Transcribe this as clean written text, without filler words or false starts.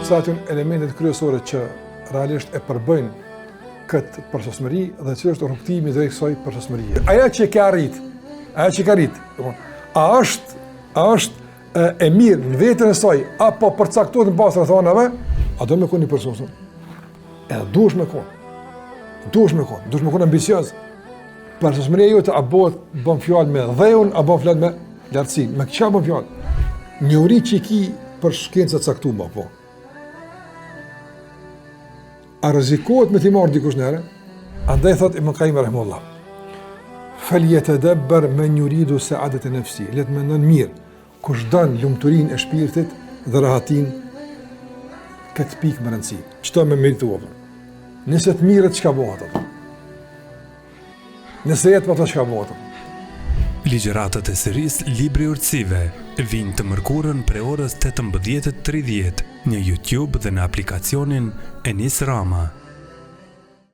cilat janë elementet kryesore që realisht e përbëjnë këtë përsosmëri dhe cilë është rrugtimi drejt kësaj përsosmërie. Aja që ka arrit, a është e mirë në vetën e saj, apo përcaktohet në bazë rrethonave, a do me qenë i përsosur? Edhe duhesh me qenë ambicioz. Përsosmëria jote a bën fjalë me dheun, a bën fjalë me lartësi, me çfarë bën fjalë? Njohuri që ki për shkenca caktuar po. A rrezikohet me t'i marrë dikush nere? Andaj thot Ibn Qayyim rahimahullah, falyatadabbar man yuridu sa'adata nafsi, le të mendon mirë kush don lumturinë e shpirtit dhe rahatin këtë pikë më rëndësi. Çto më merituar? Nëse të mirët çka bëhet ato? Nëse jetë për të çka bëhet ato? Ligjëratat e serisë Libri Urtësive vijnë të mërkurën prej orës 18:30 në YouTube dhe në aplikacionin Enis Rama.